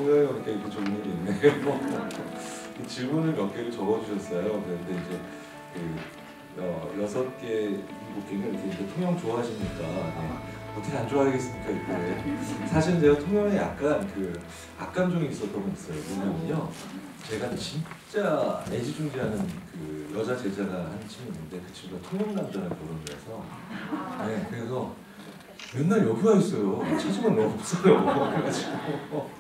통영에 오니까 이렇게 좋은 일이 있네. 질문을 몇 개를 적어주셨어요. 그런데 이제 그 6개 부킹을 이렇게 이제 통영 좋아하시니까 네. 어떻게 안 좋아하겠습니까? 이렇게. 사실 제가 통영에 약간 그 악감정이 있었던 건 있어요. 뭐냐면요. 제가 진짜 애지중지하는 그 여자 제자가 한 친구 있는데 그 친구가 통영 남자랑 결혼을 해서 네, 그래서 맨날 여기 와 있어요. 찾으면 너무 없어요. 그래가지고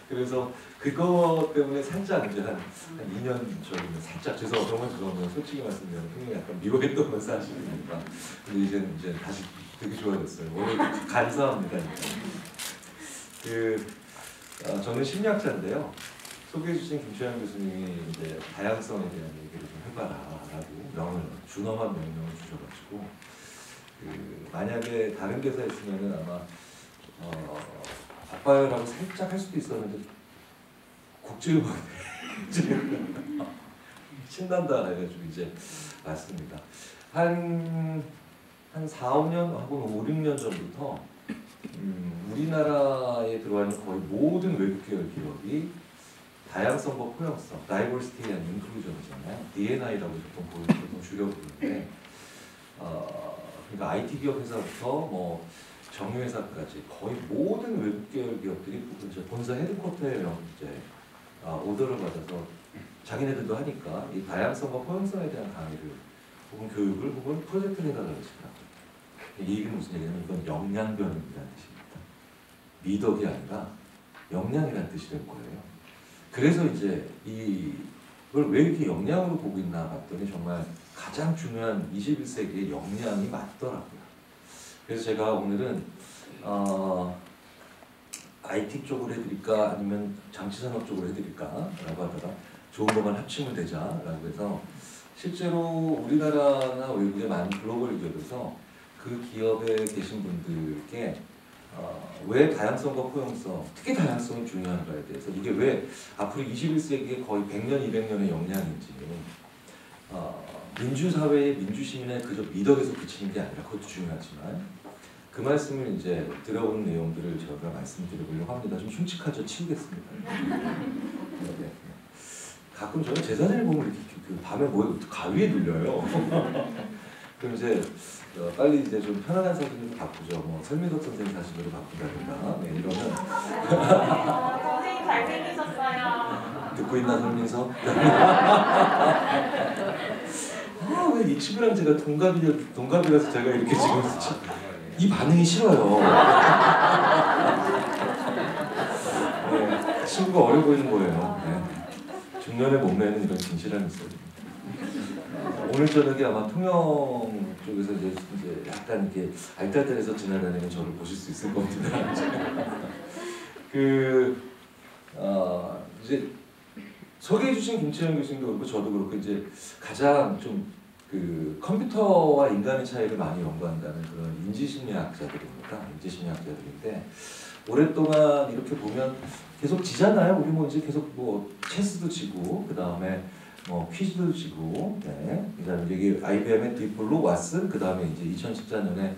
그래서 그거 때문에 살짝 이제 한 2년 전에 살짝 죄송하면 솔직히 말씀드리면 굉장히 약간 미워했던 건 사실입니다. 근데 이제 다시 되게 좋아졌어요. 오늘 감사합니다. 저는 심리학자인데요. 소개해주신 김초영 교수님이 이제 다양성에 대한 얘기를 좀 해봐라라고 준엄한 명령을 주셔가지고 만약에 다른 개사 있으면은 아마 아빠요라고 살짝 할 수도 있었는데 국제음악에 신난다 해가지고 이제 맞습니다. 한 4, 5년 하고 5, 6년 전부터 우리나라에 들어와 있는 거의 모든 외국 계열 기업이 다양성과 포용성, Diversity and Inclusion이잖아요. D&I라고 보통 줄여 부르는데 그러니까 IT 기업 회사부터 뭐 정유회사까지 거의 모든 외국 계열 기업들이 이제 본사 헤드쿼터에 이제 오더를 받아서 자기네들도 하니까 이 다양성과 포용성에 대한 강의를 혹은 교육을 혹은 프로젝트를 해달라고 하시더라고요. 이 얘기는 무슨 얘기냐면 이건 역량변이라는 뜻입니다. 미덕이 아니라 역량이라는 뜻이 된 거예요. 그래서 이제 이걸 왜 이렇게 역량으로 보고 있나 봤더니 정말 가장 중요한 21세기의 역량이 맞더라고요. 그래서 제가 오늘은 IT 쪽으로 해드릴까 아니면 장치산업 쪽으로 해드릴까 라고 하다가 좋은 것만 합치면 되자 라고 해서 실제로 우리나라나 외국의 많은 글로벌 기업에서 그 기업에 계신 분들께 왜 다양성과 포용성, 특히 다양성이 중요한가에 대해서 이게 왜 앞으로 21세기에 거의 100년, 200년의 역량인지 민주사회의 민주시민의 그저 미덕에서 그치는 게 아니라 그것도 중요하지만 그 말씀을 이제 들어오는 내용들을 제가 말씀드리려고 합니다. 좀 흉측하죠? 치우겠습니다. 네. 가끔 저는 제 사진을 보면 이렇게 그 밤에 가위에 눌려요. 그럼 이제 빨리 이제 좀 편안한 사진으로 바꾸죠. 뭐 설미덕 선생님 사진으로 바꾼다든가 네, 이러면 선생님 잘생기셨어요. 듣고 있나 설민석? 왜 이 친구랑 제가 동갑이라서 제가 이렇게 지금 이 반응이 싫어요. 네, 친구가 어려 보이는 거예요. 네. 중년의 몸매는 이런 진실함이 있어요. 오늘 저녁에 아마 통영 쪽에서 이제 약간 이렇게 알딸딸해서 지나다니는 저를 보실 수 있을 겁니다. 이제 소개해주신 김채영 교수님도 그렇고 저도 그렇고 이제 가장 좀 컴퓨터와 인간의 차이를 많이 연구한다는 그런 인지심리학자들입니다. 인지심리학자들인데 오랫동안 이렇게 보면 계속 지잖아요. 우리 뭐 이제 계속 뭐 체스도 지고 그 다음에 뭐 퀴즈도 지고, 네. 그다음에 여기 IBM의 딥블루, 왓슨, 그 다음에 이제 2014년에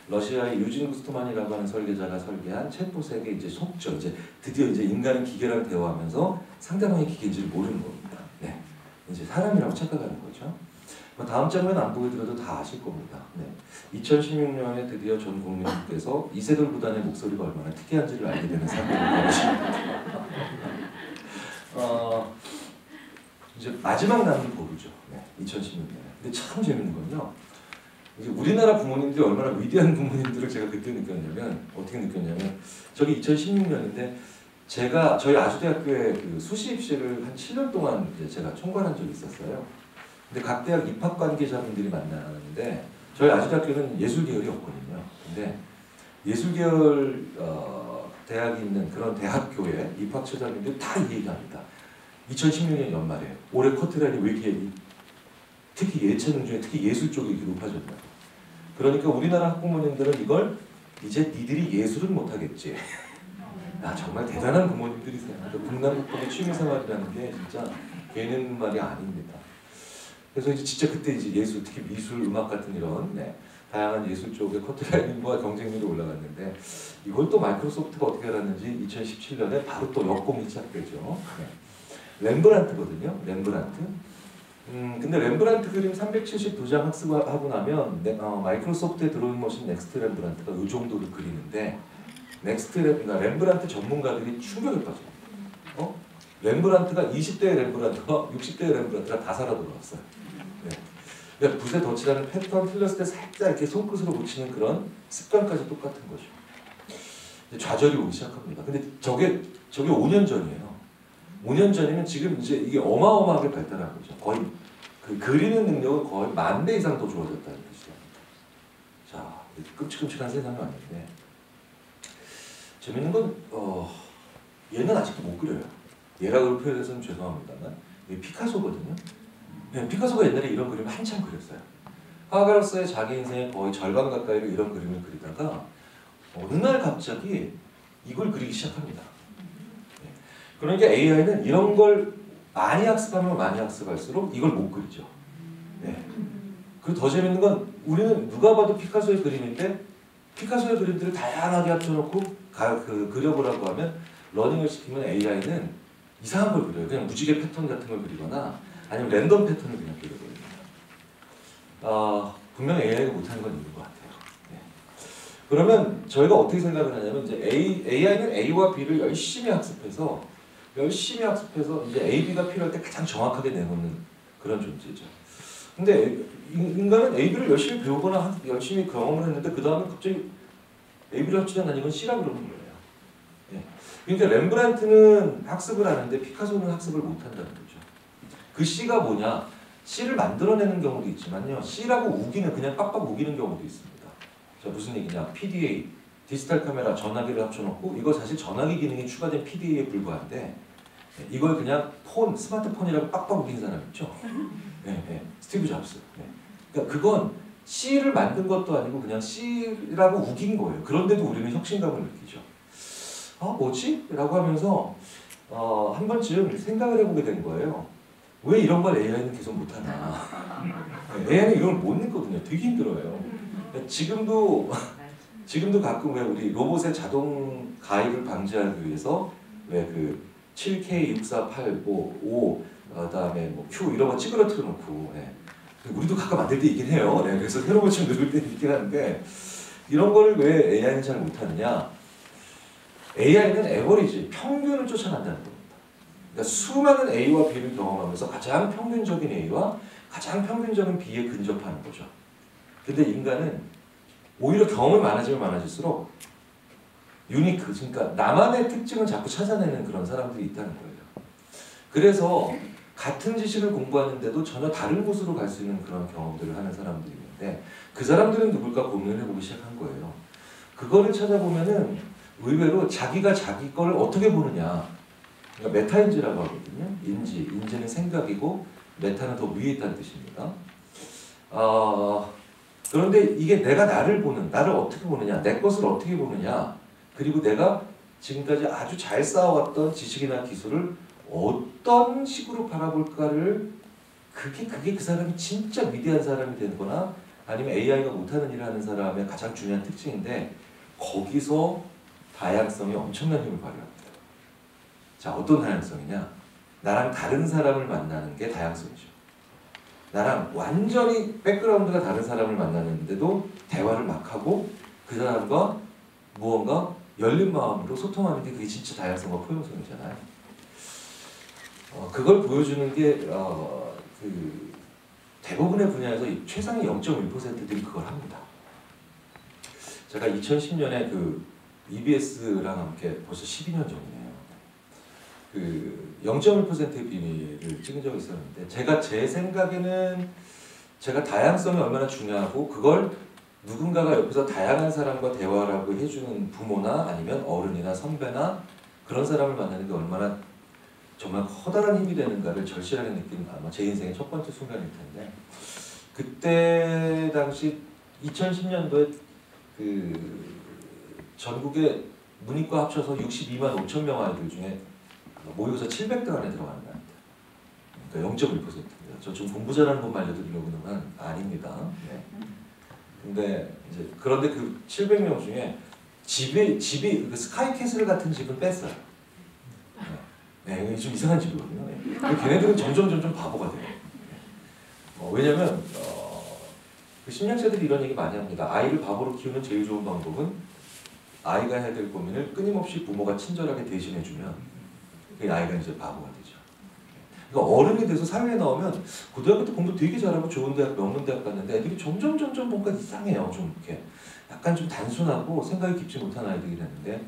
러시아의 유진 구스트만이라고 하는 설계자가 설계한 챗봇에게 이제 속죠. 이제 드디어 이제 인간은 기계랑 대화하면서 상대방이 기계인지를 모르는 겁니다. 네. 이제 사람이라고 착각하는 거죠. 다음 장면 안 보여드려도 다 아실 겁니다. 네. 2016년에 드디어 전 국민께서 이세돌 구단의 목소리가 얼마나 특이한지를 알게 되는 사건을 벌이십니다. 이제 마지막 남은 보루죠. 네. 2016년에. 근데 참 재밌는 건요. 이제 우리나라 부모님들이 얼마나 위대한 부모님들을 제가 그때 느꼈냐면 어떻게 느꼈냐면 저기 2016년인데 저희 아주대학교에 그 수시 입시를 한 7년 동안 이제 제가 총괄한 적이 있었어요. 근데 각 대학 입학 관계자분들이 만나는데 저희 아주대학교는 예술 계열이었거든요. 근데 예술 계열 대학이 있는 그런 대학교에 입학처장님들 다 이 얘기합니다. 2016년 연말에 올해 커트라인이 왜 이렇게 특히 예체능 중에 특히 예술 쪽이 이렇게 높아졌냐. 그러니까 우리나라 학부모님들은 이걸 이제 니들이 예술은 못하겠지. 정말 대단한 부모님들이세요. 북남북북의 취미생활이라는 게 진짜 괜한 말이 아닙니다. 그래서 이제 진짜 그때 이제 예술, 특히 미술, 음악 같은 이런 다양한 예술 쪽의 커트라이닝과 경쟁률이 올라갔는데 이걸 또 마이크로소프트가 어떻게 알았는지 2017년에 바로 또 역공이 시작되죠. 네. 렘브란트거든요. 렘브란트. 근데 렘브란트 그림 372장 학습하고 나면 마이크로소프트에 들어온 것이 넥스트 렘브란트가 이 정도로 그리는데 그러니까 렘브란트 전문가들이 충격에 빠져요. 렘브란트가 20대의 렘브란트와 60대의 렘브란트가 다 살아 돌아왔어요. 네. 그러니까 붓에 덧칠하는 패턴 틀렸을 때 살짝 이렇게 손끝으로 묻히는 그런 습관까지 똑같은 거죠. 좌절이 오기 시작합니다. 근데 저게 5년 전이에요. 5년 전이면 지금 이제 이게 어마어마하게 발달한 거죠. 거의 그 그리는 능력은 거의 10,000배 이상 더 좋아졌다는 뜻이죠. 자, 끔찍끔찍한 세상이 왔는데 재밌는 건 얘는 아직도 못 그려요. 얘라고 표현해서는 죄송합니다만 이게 피카소거든요. 네, 피카소가 옛날에 이런 그림을 한참 그렸어요. 화가로서의 자기 인생의 거의 절반 가까이를 이런 그림을 그리다가 어느 날 갑자기 이걸 그리기 시작합니다. 네. 그러니까 AI는 이런 걸 많이 학습하면 많이 학습할수록 이걸 못 그리죠. 네. 그리고 더 재밌는 건 우리는 누가 봐도 피카소의 그림인데 피카소의 그림들을 다양하게 합쳐놓고 그려보라고 하면 러닝을 시키면 AI는 이상한 걸 그려요. 그냥 무지개 패턴 같은 걸 그리거나 아니면 랜덤 패턴을 그냥 그려버립니다. 분명 AI가 못하는 건 있는 것 같아요. 네. 그러면 저희가 어떻게 생각을 하냐면 이제 AI는 A와 B를 열심히 학습해서 이제 A, B가 필요할 때 가장 정확하게 내놓는 그런 존재죠. 근데 인간은 A, B를 열심히 배우거나 열심히 경험을 했는데 그 다음에 갑자기 A, B를 합치자 난 이건 C라 그러는 거예요. 네. 그러니까 렘브란트는 학습을 하는데 피카소는 학습을 못한다는 거죠. 그 C가 뭐냐? C를 만들어내는 경우도 있지만요. C라고 우기는 그냥 빡빡 우기는 경우도 있습니다. 자, 무슨 얘기냐? PDA, 디지털 카메라, 전화기를 합쳐놓고 이거 사실 전화기 기능이 추가된 PDA에 불과한데 이걸 그냥 스마트폰이라고 빡빡 우긴 사람 있죠? 네. 스티브 잡스. 네. 그러니까 그건 C를 만든 것도 아니고 그냥 C라고 우긴 거예요. 그런데도 우리는 혁신감을 느끼죠. 뭐지? 라고 하면서 한 번쯤 생각을 해보게 된 거예요. 왜 이런 걸 AI는 계속 못하나. AI는 이런 걸 못 읽거든요. 되게 힘들어요. 지금도 가끔 왜 우리 로봇의 자동 가입을 방지하기 위해서 왜 그 7K 6485 그다음에 뭐 Q 이런 거 찌그러뜨려 놓고 우리도 가끔 만들 때 있긴 해요. 그래서 새로운 거 누를 때 있긴 한데 이런 거를 왜 AI는 잘 못하느냐? AI는 에버리지 평균을 쫓아간다는 겁니다. 그러니까 수많은 A와 B를 경험하면서 가장 평균적인 A와 가장 평균적인 B에 근접하는 거죠. 근데 인간은 오히려 경험이 많아지면 많아질수록 그러니까 나만의 특징을 자꾸 찾아내는 그런 사람들이 있다는 거예요. 그래서 같은 지식을 공부하는데도 전혀 다른 곳으로 갈 수 있는 그런 경험들을 하는 사람들이 있는데 그 사람들은 누굴까 고민해보기 시작한 거예요. 그거를 찾아보면은 의외로 자기가 자기 거를 어떻게 보느냐. 그러니까 메타인지라고 하거든요. 인지는 생각이고 메타는 더 위에 있다는 뜻입니다. 그런데 이게 내가 나를 어떻게 보느냐, 내 것을 어떻게 보느냐, 그리고 내가 지금까지 아주 잘 쌓아왔던 지식이나 기술을 어떤 식으로 바라볼까를 그게 그 사람이 진짜 위대한 사람이 되는 거나 아니면 AI가 못하는 일을 하는 사람의 가장 중요한 특징인데 거기서 다양성이 엄청난 힘을 발휘합니다. 자, 어떤 다양성이냐? 나랑 다른 사람을 만나는 게 다양성이죠. 나랑 완전히 백그라운드가 다른 사람을 만나는데도 대화를 막 하고 그 사람과 무언가 열린 마음으로 소통하는 게 그게 진짜 다양성과 포용성이잖아요. 그걸 보여주는 게 그 대부분의 분야에서 최상위 0.1%들이 그걸 합니다. 제가 2010년에 그 EBS랑 함께 벌써 12년 전이네요. 그 0.1%의 비밀을 찍은 적이 있었는데 제 생각에는 제가 다양성이 얼마나 중요하고 그걸 누군가가 옆에서 다양한 사람과 대화를 하고 해주는 부모나 아니면 어른이나 선배나 그런 사람을 만나는 게 얼마나 정말 커다란 힘이 되는가를 절실하게 느낀 아마 제 인생의 첫 번째 순간일 텐데 그때 당시 2010년도에 그 전국의 문이과 합쳐서 62만 5천 명 아이들 중에 모의고사 700등 안에 들어가는 겁니다. 그러니까 0.1%입니다. 저 좀 공부 잘하는 것만 알려드리려고는 아닙니다. 네. 근데 이제 그런데 그 700명 중에 집이 그 스카이캐슬 같은 집은 뺐어요. 네, 네, 좀 이상한 집이거든요. 네. 걔네들은 점점 바보가 돼요. 왜냐면 그 심리학자들이 이런 얘기 많이 합니다. 아이를 바보로 키우는 제일 좋은 방법은 아이가 해야 될 고민을 끊임없이 부모가 친절하게 대신해주면 그 아이가 이제 바보가 되죠. 그러니까 어른이 돼서 사회에 나오면 고등학교 때 공부 되게 잘하고 좋은 대학, 명문대학 갔는데 애들이 점점 뭔가 이상해요. 좀 이렇게 약간 좀 단순하고 생각이 깊지 못한 아이들이 됐는데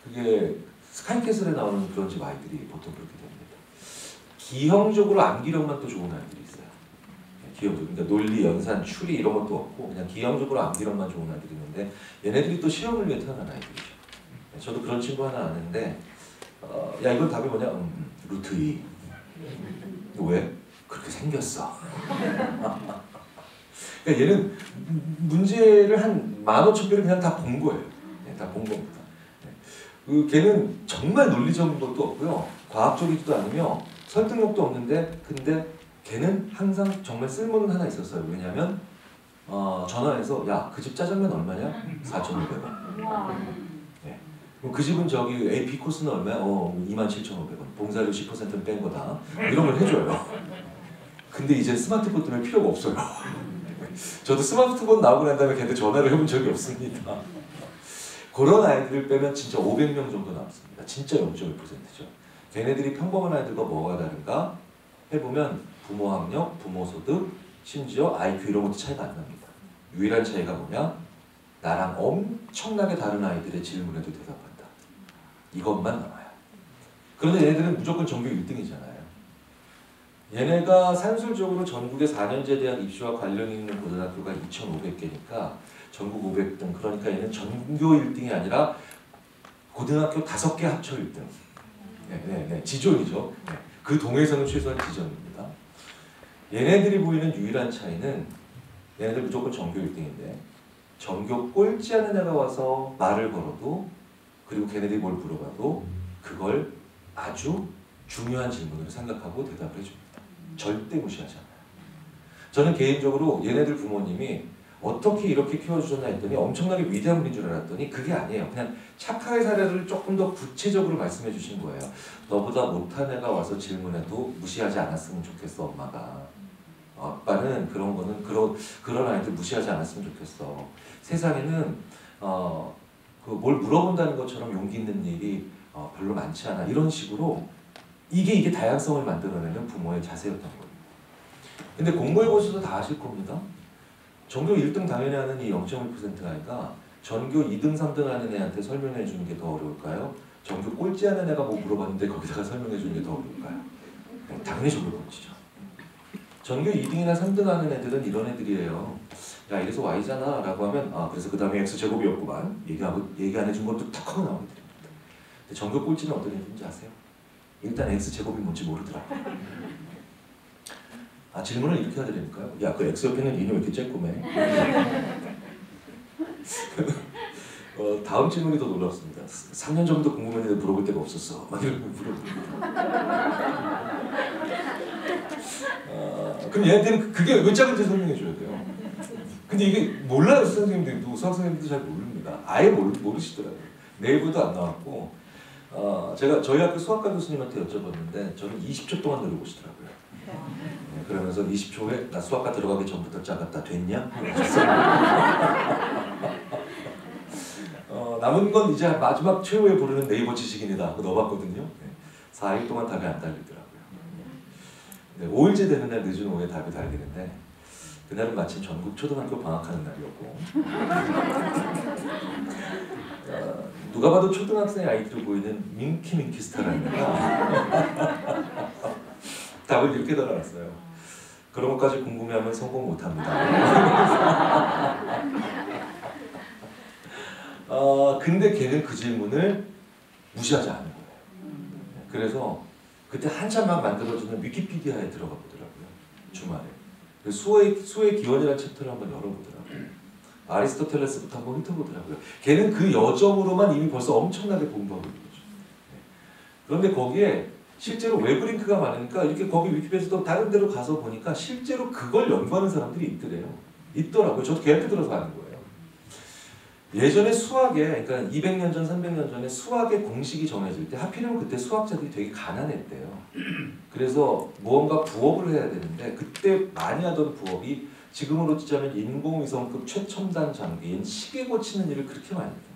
그게 스카이캐슬에 나오는 그런 집 아이들이 보통 그렇게 됩니다. 기형적으로 암기력만 또 좋은 아이들이 있어요. 기형적으로. 그러니까 논리, 연산, 추리 이런 것도 없고 그냥 기형적으로 암기력만 좋은 아이들이 있는데 얘네들이 또 시험을 위해 태어난 아이들이죠. 저도 그런 친구 하나 아는데 야 이건 답이 뭐냐? 루트 2. 왜? 그렇게 생겼어. 그러니까 얘는 문제를 한 15,000개를 그냥 다 본 거예요. 네, 다 본 겁니다. 네. 걔는 정말 논리적인 것도 없고요. 과학적이지도 않으며 설득력도 없는데 근데 걔는 항상 정말 쓸모는 하나 있었어요. 왜냐면 전화해서 야, 그 집 짜장면 얼마냐? 4,500원. 네. 그 집은 저기 AP 코스는 얼마야? 27,500원. 봉사료 10%는 뺀 거다. 이런 걸 해줘요. 근데 이제 스마트폰 때문에 필요가 없어요. 저도 스마트폰 나오고 난 다음에 걔한테 전화를 해본 적이 없습니다. 그런 아이들을 빼면 진짜 500명 정도 남습니다. 진짜 0.1%죠. 걔네들이 평범한 아이들과 뭐가 다른가 해보면 부모 학력, 부모 소득, 심지어 IQ 이런 것도 차이가 안 납니다. 유일한 차이가 뭐냐? 나랑 엄청나게 다른 아이들의 질문에도 대답한다. 이것만 나와요. 그런데 얘네들은 무조건 전교 1등이잖아요. 얘네가 산술적으로 전국의 4년제 대학 입시와 관련 있는 고등학교가 2,500개니까 전국 500등. 그러니까 얘는 전교 1등이 아니라 고등학교 5개 합쳐 1등. 네, 지존이죠. 네. 그 동에서는 최소한 지존입니다. 얘네들이 보이는 유일한 차이는 얘네들 무조건 전교 1등인데 전교 꼴찌 하는 애가 와서 말을 걸어도 그리고 걔네들이 뭘 물어봐도 그걸 아주 중요한 질문으로 생각하고 대답을 해줍니다. 절대 무시하지 않아요. 저는 개인적으로 얘네들 부모님이 어떻게 이렇게 키워주셨나 했더니 엄청나게 위대한 분인 줄 알았더니 그게 아니에요. 그냥 착하게 사례를 조금 더 구체적으로 말씀해 주신 거예요. 너보다 못한 애가 와서 질문해도 무시하지 않았으면 좋겠어 엄마가. 아빠는 그런 거는 그런 아이들 무시하지 않았으면 좋겠어. 세상에는 뭘 물어본다는 것처럼 용기 있는 일이 별로 많지 않아. 이런 식으로 이게 다양성을 만들어내는 부모의 자세였던 거예요. 근데 공부해보셔도 다 아실 겁니다. 전교 1등 당연히 하는 이 0.1% 아이가 전교 2등, 3등 하는 애한테 설명해 주는 게 더 어려울까요? 전교 꼴찌 하는 애가 뭐 물어봤는데 거기다가 설명해 주는 게 더 어려울까요? 당연히 전교 꼴찌죠. 전교 2등이나 3등 하는 애들은 이런 애들이에요. 야, 이래서 Y잖아 라고 하면 그래서 그 다음에 X제곱이었구만. 얘기 안 해준 것도 탁 하고 나오게 됩니다. 근데 전교 꼴찌는 어떤 애들인지 아세요? 일단 X제곱이 뭔지 모르더라. 질문을 이렇게 해야 되니까요. 야, 그 X 옆에는 이는 왜 이렇게 쬐꼬매? 다음 질문이 더 놀랍습니다. 3년 전부터 궁금했는데 물어볼 데가 없었어. 막 이런 거 물어봅니다. 그럼 얘한테는 그게 왜 작은지 설명해 줘야 돼요. 근데 이게 몰라요. 선생님들도 수학선생님들도 잘 모릅니다. 아예 모르시더라고요. 네이버도 안 나왔고 제가 저희 학교 수학과 교수님한테 여쭤봤는데 저는 20초 동안 들어보시더라고요. 네, 그러면서 20초 후에 나 수학과 들어가기 전부터 작았다. 됐냐? 남은 건 이제 마지막 최후에 부르는 네이버 지식인이다. 그거 넣어봤거든요. 네, 4일 동안 답이 안 달리더라고요. 네, 5일째 되는 날 늦은 오후에 답이 달리는데 그날은 마침 전국 초등학교 방학하는 날이었고 누가 봐도 초등학생 아이들을 보이는 민키 스타라는 애가 답을 이렇게 달아놨어요. 그런 것까지 궁금해하면 성공 못합니다. 근데 걔는 그 질문을 무시하지 않은 거예요. 그래서 그때 한참 막 만들어주는 위키피디아에 들어가 보더라고요. 주말에. 수의 기원이라는 챕터를 한번 열어보더라고요. 아리스토텔레스부터 한번 훑어보더라고요. 걔는 그 여정으로만 이미 벌써 엄청나게 공부하고 있는 거죠. 그런데 거기에 실제로 웹링크가 많으니까 이렇게 거기 위키피디아에서도 다른 데로 가서 보니까 실제로 그걸 연구하는 사람들이 있더래요. 있더라고요. 저도 계획 들어서 아는 거예요. 예전에 수학에, 그러니까 200년 전, 300년 전에 수학의 공식이 정해질 때 하필이면 그때 수학자들이 되게 가난했대요. 그래서 무언가 부업을 해야 되는데 그때 많이 하던 부업이 지금으로 치자면 인공위성급 최첨단 장비인 시계 고치는 일을 그렇게 많이 했답니다.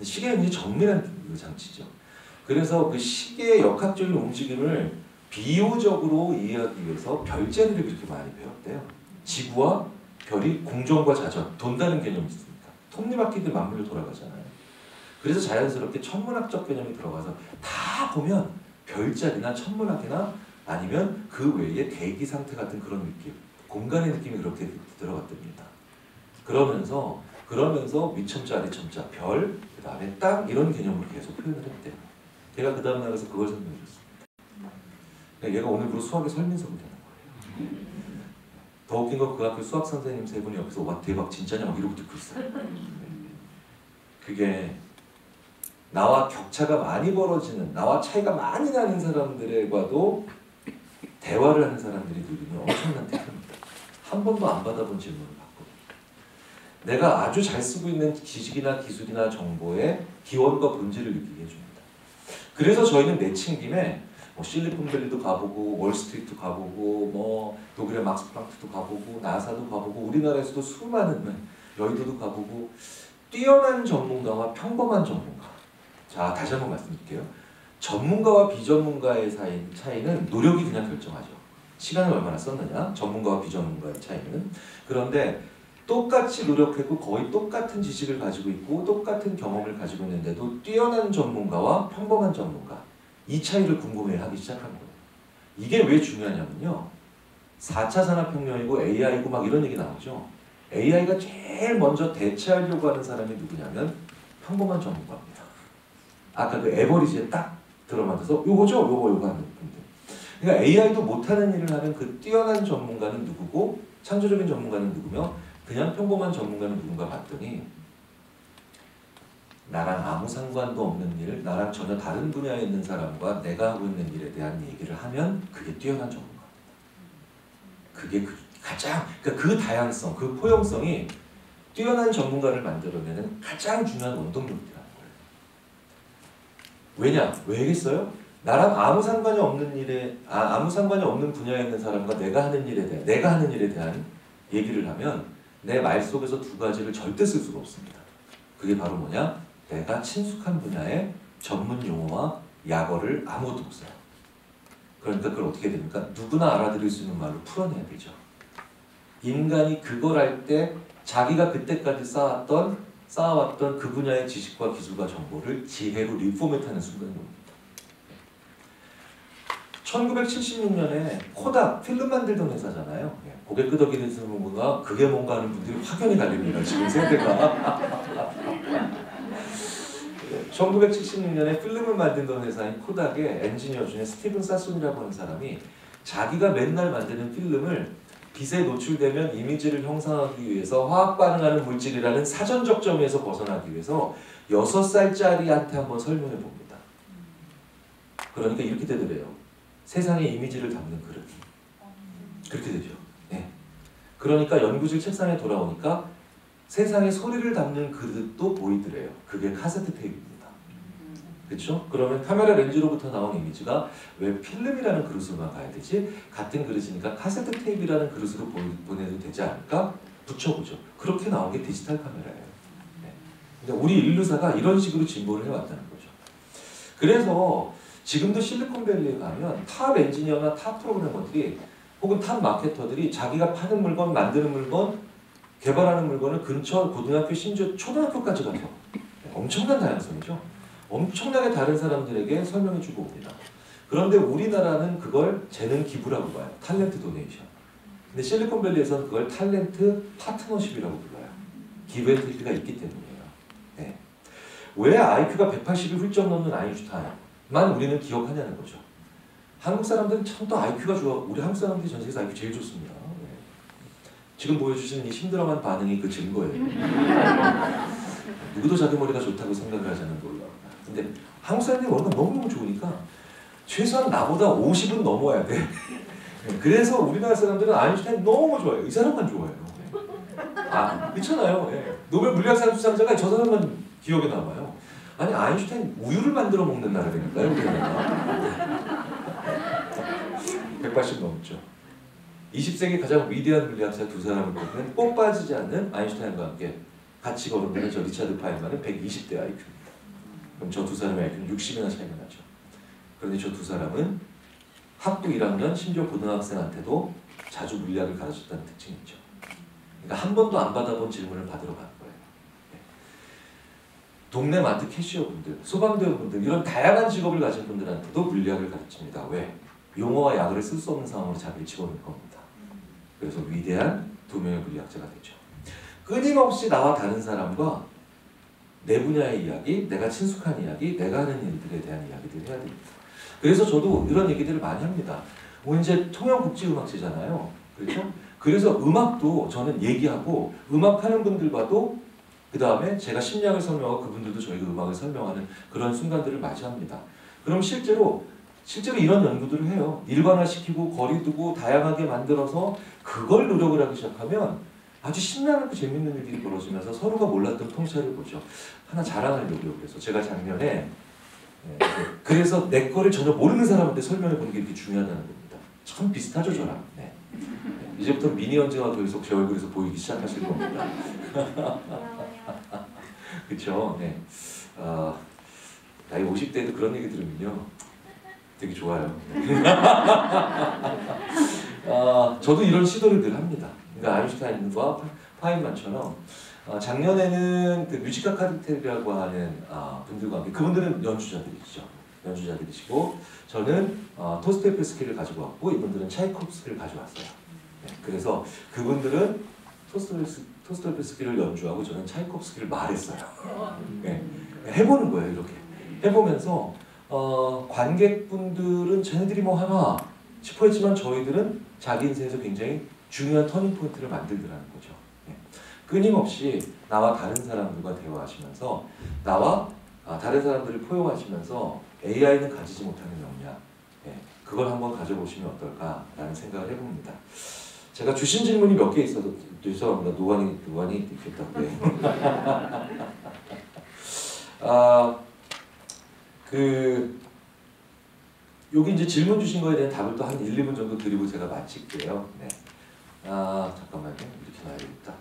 시계는 이제 정밀한 장치죠. 그래서 그 시계의 역학적인 움직임을 비유적으로 이해하기 위해서 별자리를 그렇게 많이 배웠대요. 지구와 별이 공전과 자전, 돈다는 개념이 있습니까? 톱니바퀴들 만물로 돌아가잖아요. 그래서 자연스럽게 천문학적 개념이 들어가서 다 보면 별자리나 천문학이나 아니면 그 외에 대기 상태 같은 그런 느낌, 공간의 느낌이 그렇게 들어갔답니다. 그러면서 위첨자, 아래첨자, 별, 그 다음에 땅 이런 개념으로 계속 표현을 했대요. 제가 그 다음 날에서 그걸 설명해 줬습니다. 얘가 오늘부로 수학의 설민석이 되는 거예요. 더 웃긴 건 그 학교 수학 선생님 세 분이 여기서 와 대박 진짜냐 막 이러고 듣고 있어요. 그게 나와 격차가 많이 벌어지는, 나와 차이가 많이 나는 사람들과도 대화를 하는 사람들이 들으면 엄청난 태클입니다. 한 번도 안 받아본 질문을 받거든요. 내가 아주 잘 쓰고 있는 지식이나 기술이나 정보의 기원과 본질을 느끼게 해줍니다. 그래서 저희는 내친 김에 뭐 실리콘밸리도 가보고 월스트리트도 가보고 뭐 독일의 막스 플랑크도 가보고 나사도 가보고 우리나라에서도 수많은 여의도도 가보고 뛰어난 전문가와 평범한 전문가. 자, 다시 한번 말씀드릴게요. 전문가와 비전문가의 차이는 노력이 그냥 결정하죠. 시간을 얼마나 썼느냐, 전문가와 비전문가의 차이는. 그런데 똑같이 노력했고 거의 똑같은 지식을 가지고 있고 똑같은 경험을 가지고 있는데도 뛰어난 전문가와 평범한 전문가, 이 차이를 궁금해하기 시작한 거예요. 이게 왜 중요하냐면요. 4차 산업혁명이고 AI고 막 이런 얘기 나오죠. AI가 제일 먼저 대체하려고 하는 사람이 누구냐면 평범한 전문가입니다. 아까 그 에버리지에 딱 들어맞아서 요거죠? 요거 하는 분들. 그러니까 AI도 못하는 일을 하는 그 뛰어난 전문가는 누구고 창조적인 전문가는 누구며 그냥 평범한 전문가는 누군가 봤더니 나랑 아무 상관도 없는 일, 나랑 전혀 다른 분야에 있는 사람과 내가 하고 있는 일에 대한 얘기를 하면 그게 뛰어난 전문가입니다. 그게 가장, 그러니까 그 다양성, 그 포용성이 뛰어난 전문가를 만들어내는 가장 중요한 원동력이라는 거예요. 왜냐? 왜겠어요? 나랑 아무 상관이 없는 일에, 아무 상관이 없는 분야에 있는 사람과 내가 하는 일에 대한 얘기를 하면 내 말 속에서 두 가지를 절대 쓸 수가 없습니다. 그게 바로 뭐냐? 내가 친숙한 분야의 전문 용어와 약어를 아무것도 못 써요. 그러니까 그걸 어떻게 됩니까? 누구나 알아들을 수 있는 말로 풀어내야 되죠. 인간이 그걸 할 때 자기가 그때까지 쌓아왔던 그 분야의 지식과 기술과 정보를 지혜로 리포맷하는 순간이 옵니다. 1976년에 코닥 필름 만들던 회사잖아요. 고개 끄덕이는 분과 그게 뭔가 하는 분들이 확연히 갈립니다. 지금 세대가. 1976년에 필름을 만들던 회사인 코닥의 엔지니어 중에 스티븐 사순이라고 하는 사람이 자기가 맨날 만드는 필름을 빛에 노출되면 이미지를 형성하기 위해서 화학 반응하는 물질이라는 사전적 점에서 벗어나기 위해서 6살짜리한테 한번 설명해 봅니다. 그러니까 이렇게 되더래요. 세상의 이미지를 담는 그릇. 그렇게 되죠. 네. 그러니까 연구실 책상에 돌아오니까 세상의 소리를 담는 그릇도 보이더래요. 그게 카세트 테이프입니다. 그렇죠? 그러면 카메라 렌즈로부터 나온 이미지가 왜 필름이라는 그릇으로만 가야 되지? 같은 그릇이니까 카세트 테이프라는 그릇으로 보내도 되지 않을까? 붙여보죠. 그렇게 나온 게 디지털 카메라예요. 네. 근데 우리 인류사가 이런 식으로 진보를 해왔다는 거죠. 그래서 지금도 실리콘밸리에 가면 탑 엔지니어나 탑 프로그래머들이 혹은 탑 마케터들이 자기가 파는 물건, 만드는 물건, 개발하는 물건을 근처 고등학교 심지어 초등학교까지 가서 엄청난 다양성이죠. 엄청나게 다른 사람들에게 설명해주고 옵니다. 그런데 우리나라는 그걸 재능 기부라고 봐요. 탤런트 도네이션. 근데 실리콘밸리에서는 그걸 탤런트 파트너십이라고 불러요. 기브앤테이크가 있기 때문이에요. 네. 왜 IQ가 180이 훌쩍 넘는 아인슈타인만 우리는 기억하냐는 거죠. 한국 사람들은 참 또 IQ가 좋아. 우리 한국 사람들이 전 세계에서 IQ 제일 좋습니다. 네. 지금 보여주시는 이 심드렁한 반응이 그 증거예요. 누구도 자기 머리가 좋다고 생각을 하지 않는 걸로. 근데 한국 사람들이 머리가 너무너무 좋으니까 최소한 나보다 50은 넘어야 돼. 그래서 우리나라 사람들은 아인슈타인 너무 좋아해요. 이 사람만 좋아해요. 그렇잖아요. 예. 노벨 물리학상 수상자가 저 사람만 기억에 남아요. 아니 아인슈타인 우유를 만들어 먹는 나라라니까요. 우리나라. 180 넘죠. 20세기 가장 위대한 물리학자 두 사람을 꼽는 꼭 빠지지 않는 아인슈타인과 함께 같이 거론되는 저 리차드 파인만은 120대 IQ입니다. 그럼 저 두 사람의 IQ는 60이나 차이가 나죠. 그런데 저 두 사람은 학부 1학년 심지어 고등학생한테도 자주 물리학을 가르쳤다는 특징이 있죠. 그러니까 한 번도 안 받아본 질문을 받으러 간 거예요. 네. 동네 마트 캐시어분들, 소방대원분들 이런 다양한 직업을 가진 분들한테도 물리학을 가르칩니다. 왜? 용어와 약어를 쓸 수 없는 상황으로 자기를 집어넣을 겁니다. 그래서 위대한 두 명의 물리학자가 되죠. 끊임없이 나와 다른 사람과 내 분야의 이야기, 내가 친숙한 이야기, 내가 하는 일들에 대한 이야기들을 해야 됩니다. 그래서 저도 이런 얘기들을 많이 합니다. 오늘 이제 통영국제음악제잖아요. 그렇죠? 그래서 음악도 저는 얘기하고 음악하는 분들과도 그 다음에 제가 심리학을 설명하고 그분들도 저희가 음악을 설명하는 그런 순간들을 맞이합니다. 그럼 실제로 이런 연구들을 해요. 일반화시키고 거리두고 다양하게 만들어서 그걸 노력을 하기 시작하면 아주 신나고 재밌는 일들이 벌어지면서 서로가 몰랐던 통찰을 보죠. 하나 자랑하려고요. 그래서 제가 작년에 그래서 내 거를 전혀 모르는 사람한테 설명해 보는 게 이렇게 중요하다는 겁니다. 참 비슷하죠 저랑. 네. 이제부터 미니 언쟁과 계속 제 얼굴에서 보이기 시작하실 겁니다. 그렇죠. 네. 나이 50대에도 그런 얘기 들으면요. 되게 좋아요. 저도 이런 시도를 늘 합니다. 그러니까 아인슈타인과 파인만처럼 작년에는 그 뮤지카 카르텔이라고 하는 분들과 함께 그분들은 연주자들이시고 저는 토스토예프스키를 가지고 왔고 이분들은 차이콥스키를 가져왔어요. 네, 그래서 그분들은 토스토예프스키를 연주하고 저는 차이콥스키를 말했어요. 네, 해보는 거예요. 이렇게 해보면서 관객분들은 쟤네들이 뭐 하나 싶어 했지만 저희들은 자기 인생에서 굉장히 중요한 터닝 포인트를 만들더라는 거죠. 네. 끊임없이 나와 다른 사람들과 대화하시면서 나와 다른 사람들을 포용하시면서 AI는 가지지 못하는 역량 그걸 한번 가져보시면 어떨까라는 생각을 해봅니다. 제가 주신 질문이 몇 개 있어서 죄송합니다. 노관이 있겠다고요. 여기 이제 질문 주신 거에 대한 답을 또 한 1, 2분 정도 드리고 제가 마칠게요. 네. 잠깐만요. 이렇게 놔야겠다.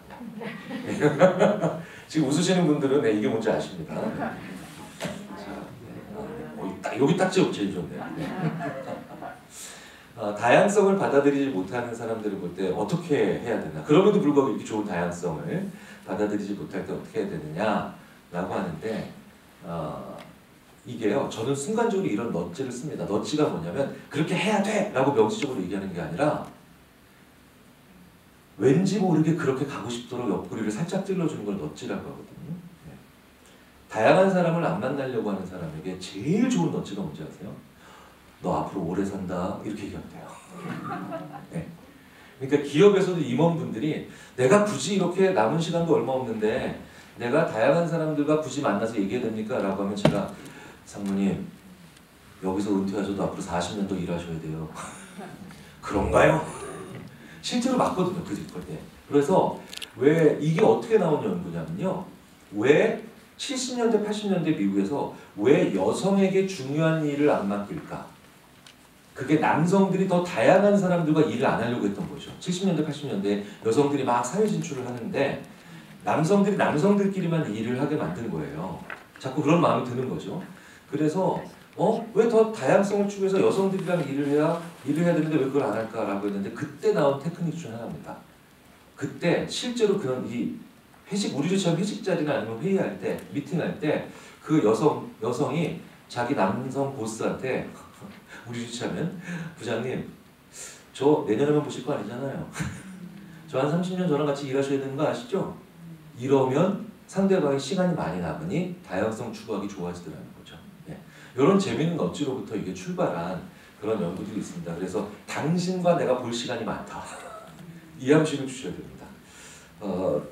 지금 웃으시는 분들은 이게 뭔지 아십니다. 네. 자, 여기 딱 제일 좋네요. 네. 다양성을 받아들이지 못하는 사람들을 볼 때 어떻게 해야 되나? 그럼에도 불구하고 이렇게 좋은 다양성을 받아들이지 못할 때 어떻게 해야 되느냐라고 하는데 이게요. 저는 순간적으로 이런 넛지를 씁니다. 넛지가 뭐냐면 그렇게 해야 돼! 라고 명시적으로 얘기하는 게 아니라 왠지 모르게 그렇게 가고 싶도록 옆구리를 살짝 찔러주는 걸 넛지라고 하거든요. 네. 다양한 사람을 안 만나려고 하는 사람에게 제일 좋은 넛지가 뭔지 아세요? 너 앞으로 오래 산다 이렇게 얘기하면 돼요. 네. 그러니까 기업에서도 임원분들이 내가 굳이 이렇게 남은 시간도 얼마 없는데 내가 다양한 사람들과 굳이 만나서 얘기해야 됩니까? 라고 하면 제가 상무님 여기서 은퇴하셔도 앞으로 40년 더 일하셔야 돼요. 그런가요? 실제로 맞거든요. 네. 그래서 왜 이게 어떻게 나온 연구냐면요. 왜 70년대 80년대 미국에서 왜 여성에게 중요한 일을 안 맡길까? 그게 남성들이 더 다양한 사람들과 일을 안 하려고 했던 거죠. 70년대 80년대 여성들이 막 사회 진출을 하는데 남성들이 남성들끼리만 일을 하게 만든 거예요. 자꾸 그런 마음이 드는 거죠. 그래서 왜 더 다양성을 추구해서 여성들이랑 일을 해야 되는데 왜 그걸 안 할까라고 했는데 그때 나온 테크닉 중 하나입니다. 그때 실제로 그런 이 우리들처럼 회식 자리나 아니면 회의할 때, 미팅할 때 그 여성이 자기 남성 보스한테 우리 주차면 부장님 저 내년에만 보실 거 아니잖아요. 저 한 30년 저랑 같이 일하셔야 되는 거 아시죠? 이러면 상대방이 시간이 많이 남으니 다양성 추구하기 좋아지더라는 거죠. 네. 이런 재미있는 넛지로부터 이게 출발한 그런 연구들이 있습니다. 그래서 당신과 내가 볼 시간이 많다. 이 함식을 주셔야 됩니다.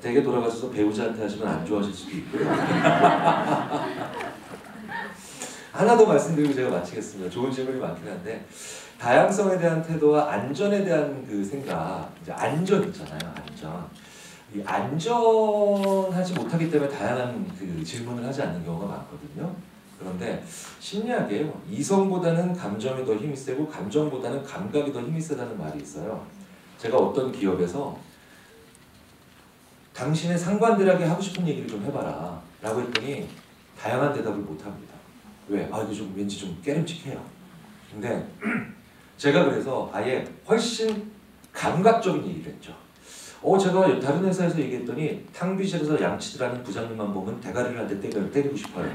댁에 돌아가셔서 배우자한테 하시면 안 좋아하실 수도 있고요. 하나 더 말씀드리고 제가 마치겠습니다. 좋은 질문이 많긴 한데 다양성에 대한 태도와 안전에 대한 그 생각, 이제 안전 있잖아요. 안전. 이 안전하지 못하기 때문에 다양한 그 질문을 하지 않는 경우가 많거든요. 그런데 심리학에 이성보다는 감정이 더 힘이 세고 감정보다는 감각이 더 힘이 세다는 말이 있어요. 제가 어떤 기업에서 당신의 상관들에게 하고 싶은 얘기를 좀 해봐라 라고 했더니 다양한 대답을 못합니다. 왜? 아, 이거 좀 왠지 좀 깨름칙해요. 근데 제가 그래서 아예 훨씬 감각적인 얘기를 했죠. 제가 다른 회사에서 얘기했더니 탕비실에서 양치질하는 부장님만 보면 대가리를 한 대 때리고 싶어요.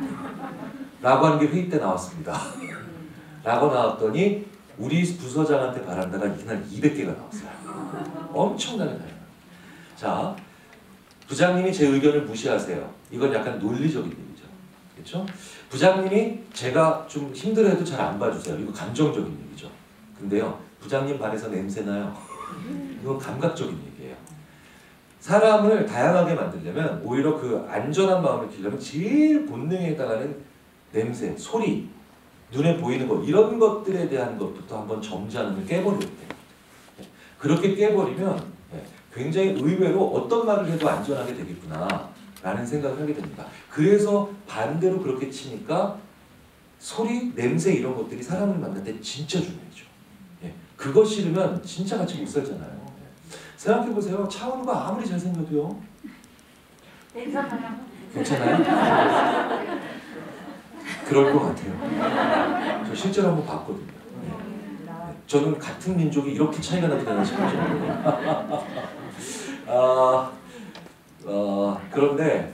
라고 하는 게 회의 때 나왔습니다. 라고 나왔더니 우리 부서장한테 바란다가 이날 200개가 나왔어요. 엄청나게 다양해요. 자, 부장님이 제 의견을 무시하세요. 이건 약간 논리적인 얘기죠. 그렇죠? 부장님이 제가 좀 힘들어해도 잘 안 봐주세요. 이거 감정적인 얘기죠. 근데요, 부장님 발에서 냄새나요. 이건 감각적인 얘기예요. 사람을 다양하게 만들려면 오히려 그 안전한 마음을 키우려면 제일 본능에 해당하는 냄새, 소리, 눈에 보이는 것 이런 것들에 대한 것부터 한번 점잖음을 깨버려야 돼요. 그렇게 깨버리면 굉장히 의외로 어떤 말을 해도 안전하게 되겠구나 라는 생각을 하게 됩니다. 그래서 반대로 그렇게 치니까 소리, 냄새 이런 것들이 사람을 만날 때 진짜 중요하죠. 그거 싫으면 진짜 같이 못 살잖아요. 생각해보세요. 차은우가 아무리 잘생겨도요. 괜찮아요. 괜찮아요? 그럴 것 같아요. 저 실제로 한번 봤거든요. 저는 같은 민족이 이렇게 차이가 나타나나 싶어요. 그런데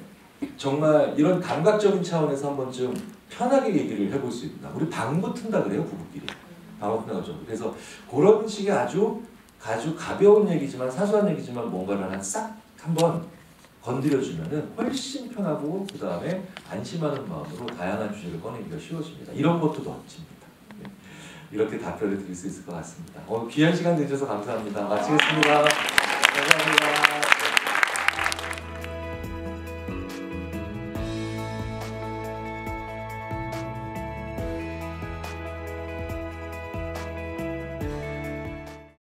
정말 이런 감각적인 차원에서 한 번쯤 편하게 얘기를 해볼 수 있다. 우리 방 붙은다 그래요, 부부끼리. 방 붙는다 그러죠. 그래서 그런 식의 아주 가벼운 얘기지만 사소한 얘기지만 뭔가를 싹 한번 건드려주면은 훨씬 편하고 그 다음에 안심하는 마음으로 다양한 주제를 꺼내기가 쉬워집니다. 이런 것도 멋집니다. 이렇게 답변을 드릴 수 있을 것 같습니다. 귀한 시간 내주셔서 감사합니다. 마치겠습니다. 감사합니다.